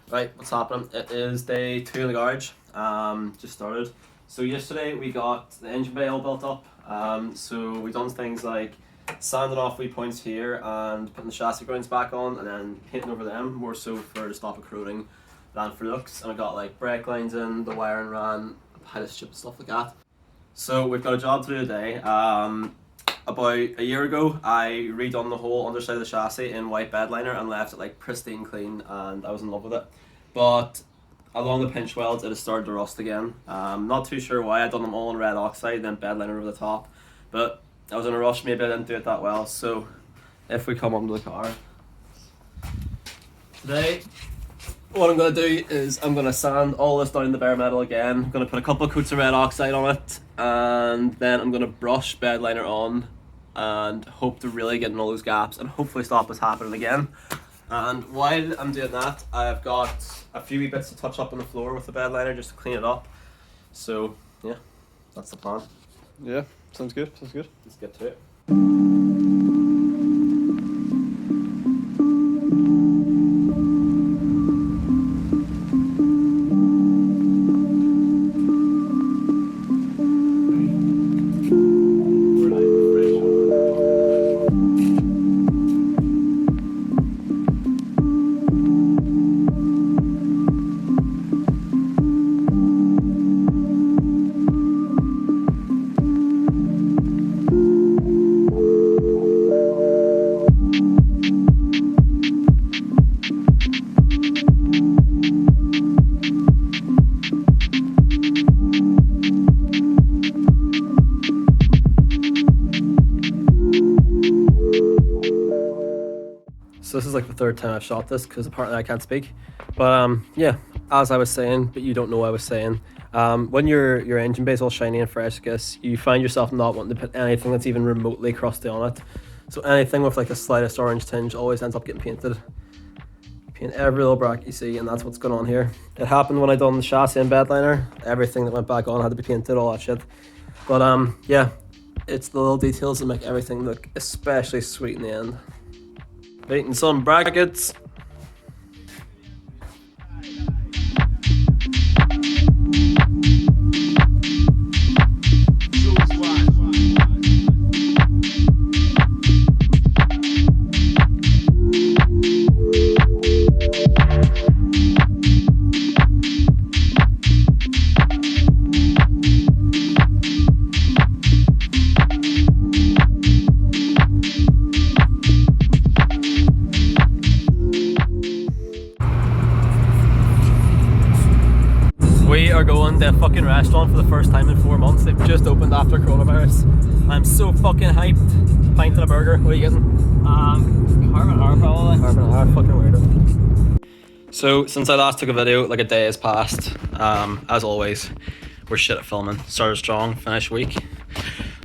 Right, what's happening? It is day 2 in the garage. Just started. So yesterday we got the engine bay all built up. So we done things like sanding off wee points here and putting the chassis grounds back on and then painting over them, more so for to stop it corroding than for looks. And I got like brake lines in, the wiring ran, a pile of stupid stuff like that. So we've got a job to do today. About a year ago, I redone the whole underside of the chassis in white Bedliner and left it like pristine clean, and I was in love with it. But along the pinch welds, it has started to rust again. Not too sure why. I'd done them all in red oxide, then Bedliner over the top. But I was in a rush, maybe I didn't do it that well. So if we come onto the car today, what I'm going to do is I'm going to sand all this down the bare metal again. I'm going to put a couple of coats of red oxide on it, and then I'm going to brush Bedliner on and hope to really get in all those gaps and hopefully stop this happening again. And while I'm doing that, I've got a few wee bits to touch up on the floor with the Bedliner just to clean it up. So yeah, that's the plan. Yeah, sounds good. Let's get to it. So this is like the third time I've shot this because apparently I can't speak. But yeah, as I was saying, but you don't know what I was saying. When your engine bay is all shiny and fresh, I guess, you find yourself not wanting to put anything that's even remotely crusty on it. So anything with like the slightest orange tinge always ends up getting painted. Paint every little bracket you see, and that's what's going on here. It happened when I done the chassis and Bedliner. Everything that went back on had to be painted, all that shit. But yeah, it's the little details that make everything look especially sweet in the end. Painting some brackets. We are going to a fucking restaurant for the first time in 4 months. They've just opened after coronavirus. I'm so fucking hyped. Pint and a burger. What are you getting? Carbonara probably. Carbonara, fucking weirdo. So since I last took a video, like a day has passed. As always, we're shit at filming. Started strong, finished weak.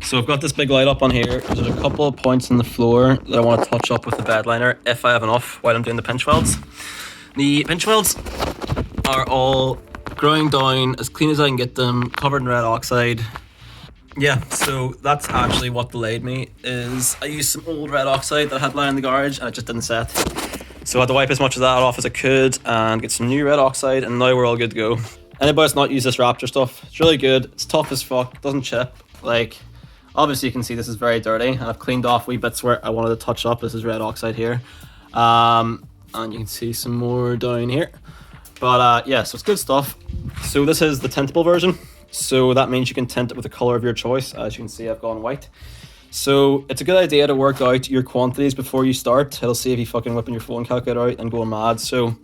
So I've got this big light up on here. There's a couple of points on the floor that I want to touch up with the Bedliner if I have enough while I'm doing the pinch welds. The pinch welds are all ground down as clean as I can get them, covered in red oxide. Yeah, so that's actually what delayed me, is I used some old red oxide that I had lying in the garage and it just didn't set. So I had to wipe as much of that off as I could and get some new red oxide, and now we're all good to go. Anybody that's not used this Raptor stuff, it's really good. It's tough as fuck, doesn't chip. Like, obviously you can see this is very dirty, and I've cleaned off wee bits where I wanted to touch up. This is red oxide here. And you can see some more down here. But yeah, so it's good stuff. So this is the tintable version. So that means you can tint it with the color of your choice. As you can see, I've gone white. So it's a good idea to work out your quantities before you start. It'll save you fucking whipping your phone calculator out and going mad. So I'm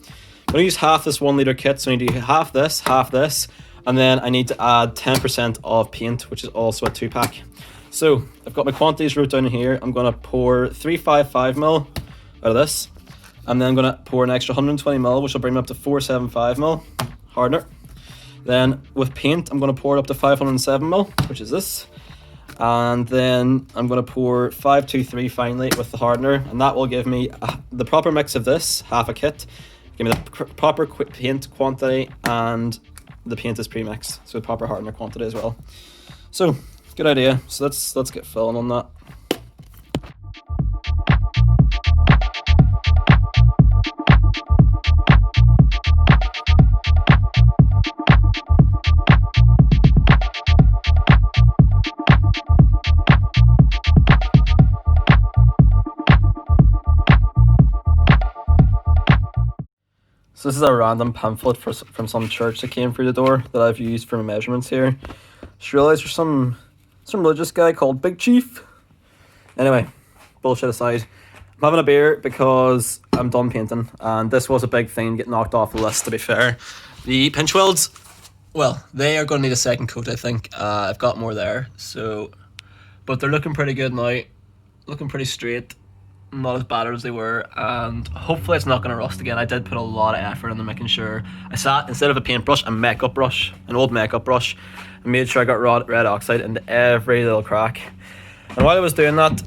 going to use half this 1 litre kit. So I need to do half this, and then I need to add 10% of paint, which is also a 2-pack. So I've got my quantities wrote down here. I'm going to pour 355ml out of this. And then I'm going to pour an extra 120ml, which will bring me up to 475ml hardener. Then with paint, I'm going to pour it up to 507ml, which is this. And then I'm going to pour 523 finally with the hardener, and that will give me the proper mix of this, half a kit. Give me the proper paint quantity, and the paint is pre-mixed, so proper hardener quantity as well. So, good idea. So let's get filling on that. So this is a random pamphlet from some church that came through the door that I've used for my measurements here. Just realised there's some religious guy called Big Chief. Anyway, bullshit aside, I'm having a beer because I'm done painting, and this was a big thing to get knocked off the list, to be fair. The pinch welds, well, they are going to need a second coat, I think. I've got more there, so... But they're looking pretty good now. Looking pretty straight. Not as bad as they were, and hopefully it's not going to rust again. I did put a lot of effort into making sure I sat, instead of a paintbrush, a makeup brush, an old makeup brush, and made sure I got red oxide into every little crack. And while I was doing that,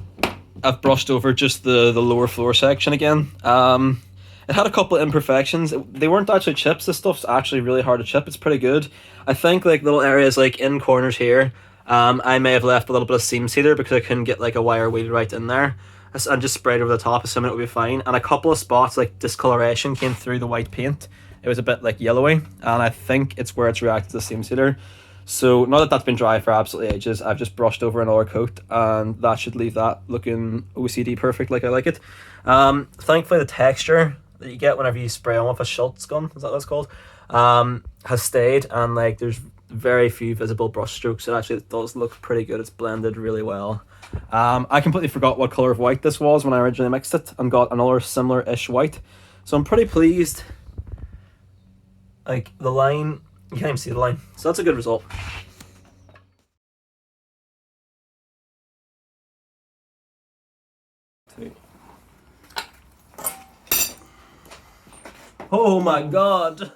I've brushed over just the lower floor section again. It had a couple of imperfections. They weren't actually chips. This stuff's actually really hard to chip. It's pretty good. I think like little areas like in corners here, I may have left a little bit of seam sealer because I couldn't get like a wire wheel right in there. And just sprayed over the top, assuming it would be fine. And a couple of spots like discoloration came through the white paint. It was a bit like yellowy, and I think it's where it's reacted to the seam sealer. So now that that's been dry for absolutely ages, I've just brushed over another coat, and that should leave that looking OCD perfect like I like it. Thankfully the texture that you get whenever you spray on with a Schultz gun, is that what it's called, has stayed, and like there's very few visible brush strokes. It actually does look pretty good. It's blended really well. I completely forgot what colour of white this was when I originally mixed it, and got another similar-ish white. So I'm pretty pleased. Like, the line, you can't even see the line. So that's a good result. Oh my god!